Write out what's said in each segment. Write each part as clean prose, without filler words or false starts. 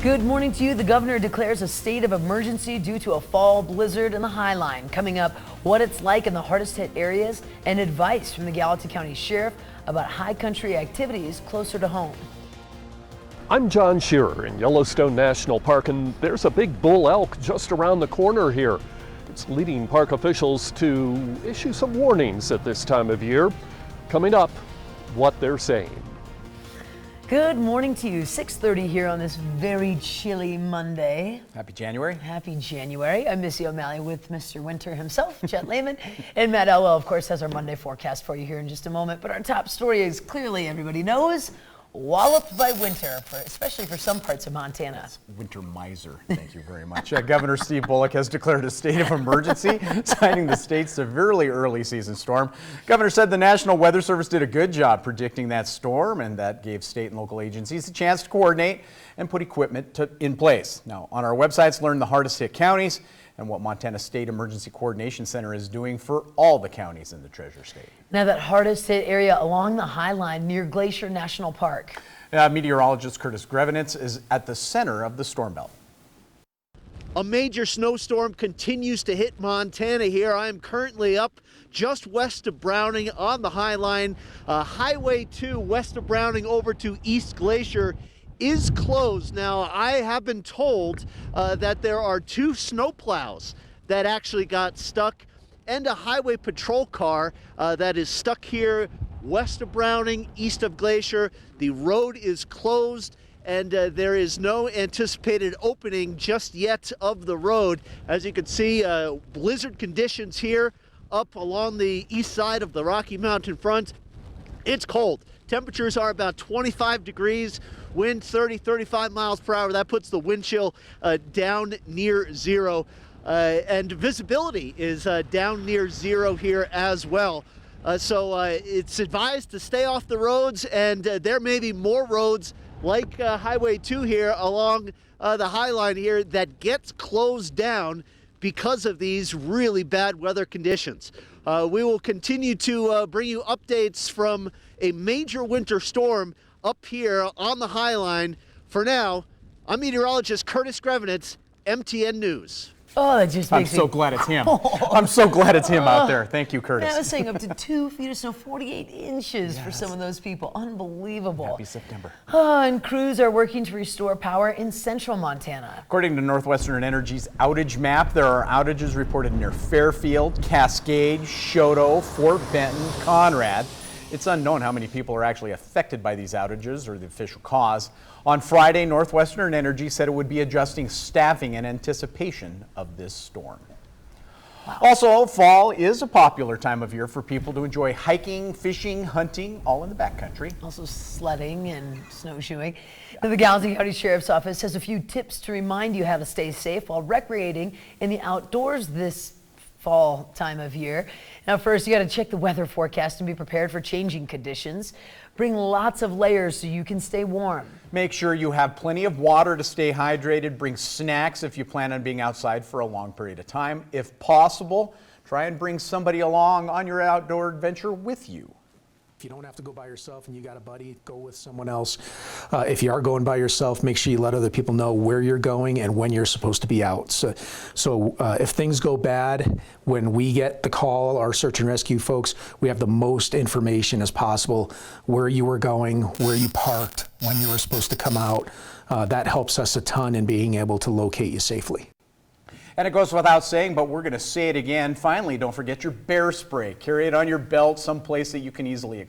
Good morning to you. The governor declares a state of emergency due to a fall blizzard in the High Line. Coming up, what it's like in the hardest hit areas and advice from the Gallatin County Sheriff about high country activities closer to home. I'm John Shearer in Yellowstone National Park, and there's a big bull elk just around the corner here. It's leading park officials to issue some warnings at this time of year. Coming up, what they're saying. Good morning to you. 6:30 here on this very chilly Monday. Happy January. Happy January. I'm Missy O'Malley with Mr. Winter himself, Chet Lehman. And Matt Elwell, of course, has our Monday forecast for you here in just a moment. But our top story is clearly, everybody knows, walloped by winter, especially for some parts of Montana. Winter miser. Thank you very much. Governor Steve Bullock has declared a state of emergency, citing the state's severely early season storm. Governor said the National Weather Service did a good job predicting that storm, and that gave state and local agencies a chance to coordinate and put equipment in place. Now, on our websites, learn the hardest hit counties and what Montana State Emergency Coordination Center is doing for all the counties in the Treasure State. Now, that hardest hit area along the High Line near Glacier National Park. Meteorologist Curtis Grevenitz is at the center of the storm belt. A major snowstorm continues to hit Montana here. I am currently up just west of Browning on the High Line. Highway 2 west of Browning over to East Glacier is closed. Now, I have been told that there are two snowplows that actually got stuck and a highway patrol car that is stuck here west of Browning, east of Glacier. The road is closed and there is no anticipated opening just yet of the road. As you can see, blizzard conditions here up along the east side of the Rocky Mountain front. It's cold. Temperatures are about 25 degrees, wind 30-35 miles per hour. That puts the wind chill down near zero. And visibility is down near zero here as well. So it's advised to stay off the roads, and there may be more roads like Highway 2 here along the High Line here that gets closed down because of these really bad weather conditions. We will continue to bring you updates from a major winter storm up here on the High Line. For now, I'm meteorologist Curtis Grevenitz, MTN News. Oh, that just makes I'm so glad it's him. I'm so glad it's him out there. Thank you, Curtis. I was saying up to 2 feet of snow, 48 inches for some of those people. Unbelievable. Happy September. And crews are working to restore power in central Montana. According to Northwestern Energy's outage map, there are outages reported near Fairfield, Cascade, Choteau, Fort Benton, Conrad. It's unknown how many people are actually affected by these outages or the official cause. On Friday, Northwestern Energy said it would be adjusting staffing in anticipation of this storm. Wow. Also, fall is a popular time of year for people to enjoy hiking, fishing, hunting, all in the backcountry. Also sledding and snowshoeing. The Gallatin County Sheriff's Office has a few tips to remind you how to stay safe while recreating in the outdoors this fall time of year. Now, first, you got to check the weather forecast and be prepared for changing conditions. Bring lots of layers so you can stay warm. Make sure you have plenty of water to stay hydrated. Bring snacks if you plan on being outside for a long period of time. If possible, try and bring somebody along on your outdoor adventure with you. If you don't have to go by yourself and you got a buddy, go with someone else. If you are going by yourself, make sure you let other people know where you're going and when you're supposed to be out. So if things go bad, when we get the call, our search and rescue folks, we have the most information as possible, where you were going, where you parked, when you were supposed to come out. That helps us a ton in being able to locate you safely. And it goes without saying, but we're going to say it again. Finally, don't forget your bear spray. Carry it on your belt, someplace that you can easily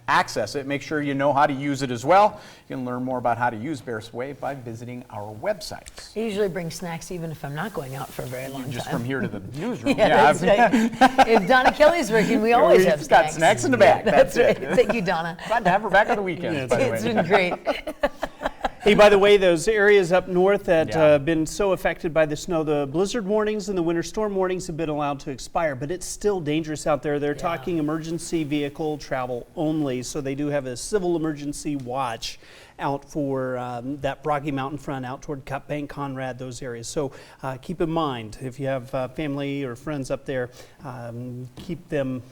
access it. Make sure you know how to use it as well. You can learn more about how to use bear spray by visiting our websites. I usually bring snacks even if I'm not going out for a very long time. Just from here to the newsroom. Yeah, that's right. If Donna Kelly's working, we always have snacks. Got snacks in the back. Yeah, that's right. Thank you, Donna. Glad to have her back on the weekends, by the way. It's been great. Hey, by the way, those areas up north that have been so affected by the snow, the blizzard warnings and the winter storm warnings have been allowed to expire, but it's still dangerous out there. They're talking emergency vehicle travel only, so they do have a civil emergency watch out for that Rocky Mountain front out toward Cut Bank, Conrad, those areas. So keep in mind, if you have family or friends up there, keep them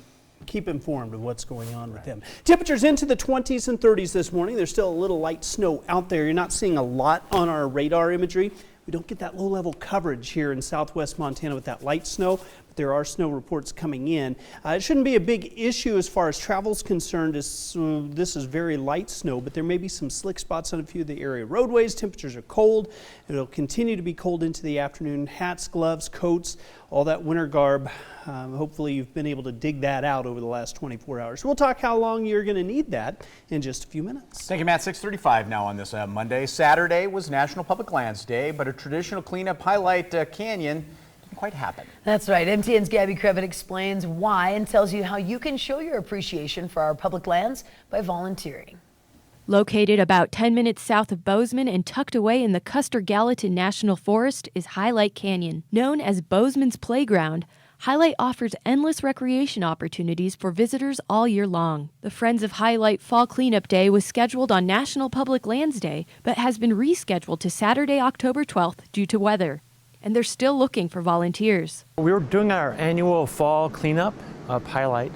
keep informed of what's going on with them. Temperatures into the 20s and 30s this morning. There's still a little light snow out there. You're not seeing a lot on our radar imagery. We don't get that low-level coverage here in southwest Montana with that light snow, but there are snow reports coming in. It shouldn't be a big issue as far as travel is concerned. This is very light snow, but there may be some slick spots on a few of the area roadways. Temperatures are cold. It'll continue to be cold into the afternoon. Hats, gloves, coats, all that winter garb. Hopefully you've been able to dig that out over the last 24 hours. We'll talk how long you're going to need that in just a few minutes. Thank you, Matt. 6:35 now on this Monday. Saturday was National Public Lands Day, but a traditional cleanup highlight canyon didn't quite happen. That's right. MTN's Gabby Crevitt explains why and tells you how you can show your appreciation for our public lands by volunteering. Located about 10 minutes south of Bozeman and tucked away in the Custer-Gallatin National Forest is Highlight Canyon. Known as Bozeman's Playground, Highlight offers endless recreation opportunities for visitors all year long. The Friends of Highlight Fall Cleanup Day was scheduled on National Public Lands Day, but has been rescheduled to Saturday, October 12th due to weather. And they're still looking for volunteers. We're doing our annual fall cleanup of Highlight,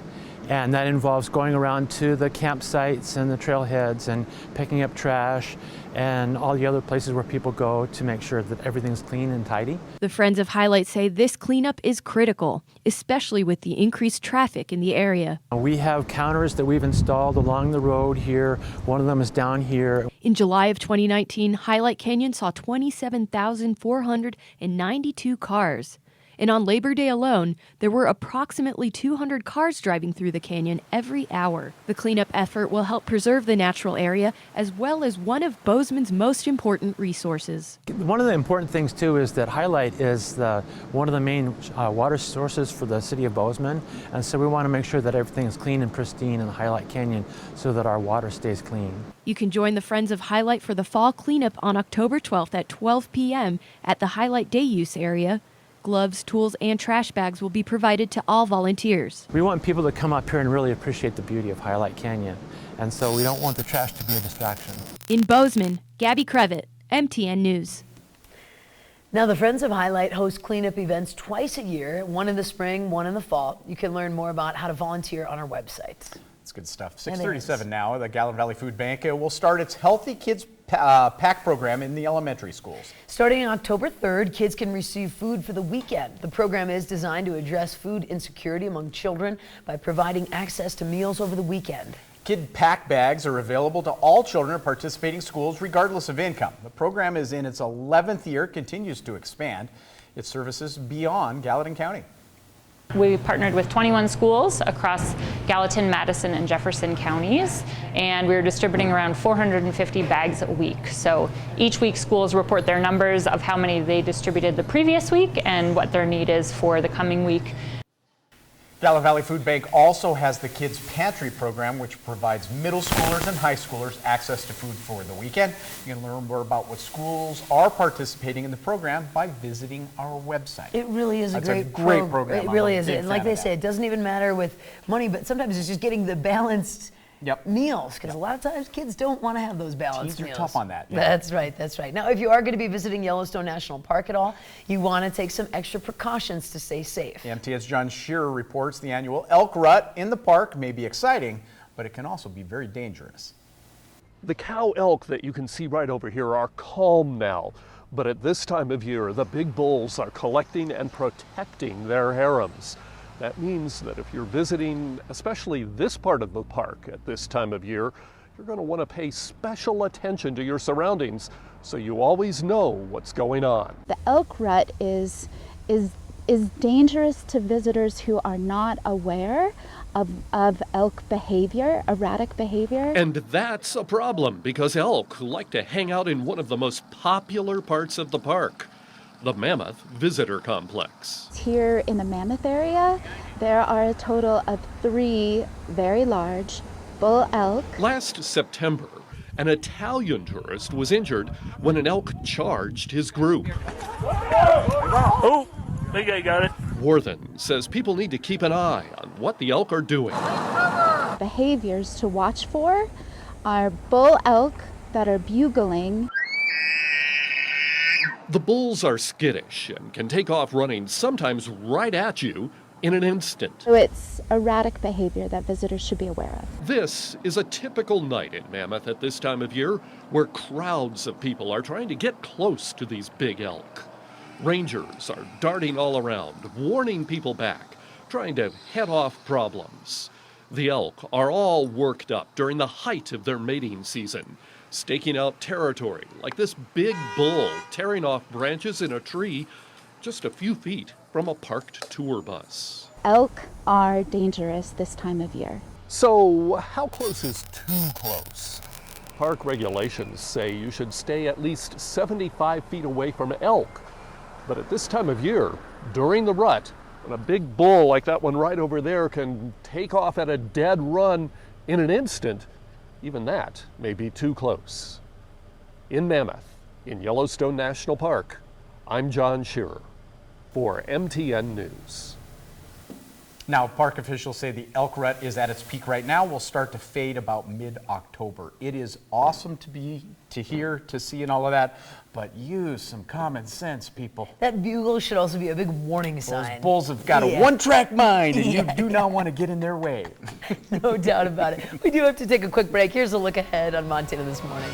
and that involves going around to the campsites and the trailheads and picking up trash and all the other places where people go to make sure that everything's clean and tidy. The Friends of Highlight say this cleanup is critical, especially with the increased traffic in the area. We have counters that we've installed along the road here. One of them is down here. In July of 2019, Highlight Canyon saw 27,492 cars. And on Labor Day alone, there were approximately 200 cars driving through the canyon every hour. The cleanup effort will help preserve the natural area as well as one of Bozeman's most important resources. One of the important things too is that Highlight is one of the main water sources for the city of Bozeman, and so we want to make sure that everything is clean and pristine in the Highlight Canyon so that our water stays clean. You can join the Friends of Highlight for the fall cleanup on October 12th at 12 p.m. at the Highlight Day Use area. Gloves, tools, and trash bags will be provided to all volunteers. We want people to come up here and really appreciate the beauty of Highlight Canyon, and so we don't want the trash to be a distraction. In Bozeman, Gabby Crevitt, MTN News. Now, the Friends of Highlight host cleanup events twice a year, one in the spring, one in the fall. You can learn more about how to volunteer on our website. That's good stuff. 6:37 now. The Gallup Valley Food Bank will start its Healthy Kids Pack program in the elementary schools. Starting on October 3rd, kids can receive food for the weekend. The program is designed to address food insecurity among children by providing access to meals over the weekend. Kid pack bags are available to all children at participating schools regardless of income. The program is in its 11th year, continues to expand its services beyond Gallatin County. We partnered with 21 schools across Gallatin, Madison, and Jefferson counties, and we're distributing around 450 bags a week. So each week schools report their numbers of how many they distributed the previous week and what their need is for the coming week. Gallup Valley Food Bank also has the Kids Pantry program, which provides middle schoolers and high schoolers access to food for the weekend. You can learn more about what schools are participating in the program by visiting our website. It really is a great program. It really is. And like they say, it doesn't even matter with money, but sometimes it's just getting the balanced meals, because a lot of times kids don't want to have those balanced meals. Teens are tough on that. That's right, that's right. Now, if you are going to be visiting Yellowstone National Park at all, you want to take some extra precautions to stay safe. MTN's John Shearer reports the annual Elk Rut in the park may be exciting, but it can also be very dangerous. The cow elk that you can see right over here are calm now, but at this time of year, the big bulls are collecting and protecting their harems. That means that if you're visiting, especially this part of the park at this time of year, you're going to want to pay special attention to your surroundings so you always know what's going on. The elk rut is dangerous to visitors who are not aware of elk behavior, erratic behavior. And that's a problem because elk like to hang out in one of the most popular parts of the park, the Mammoth Visitor Complex. Here in the Mammoth area, there are a total of 3 very large bull elk. Last September, an Italian tourist was injured when an elk charged his group. Oh, I think I got it. Worthen says people need to keep an eye on what the elk are doing. Behaviors to watch for are bull elk that are bugling. The bulls are skittish and can take off running sometimes right at you in an instant. So it's erratic behavior that visitors should be aware of. This is a typical night in Mammoth at this time of year, where crowds of people are trying to get close to these big elk. Rangers are darting all around, warning people back, trying to head off problems. The elk are all worked up during the height of their mating season, staking out territory like this big bull tearing off branches in a tree just a few feet from a parked tour bus. Elk are dangerous this time of year. So, how close is too close? Park regulations say you should stay at least 75 feet away from elk. But at this time of year, during the rut, when a big bull like that one right over there can take off at a dead run in an instant, even that may be too close. In Mammoth, in Yellowstone National Park, I'm John Shearer for MTN News. Now, park officials say the elk rut is at its peak right now. Will start to fade about mid-October. It is awesome to hear, to see, and all of that, but use some common sense, people. That bugle should also be a big warning Those sign. bulls have got a one-track mind, and you do not want to get in their way. No doubt about it. We do have to take a quick break. Here's a look ahead on Montana This Morning.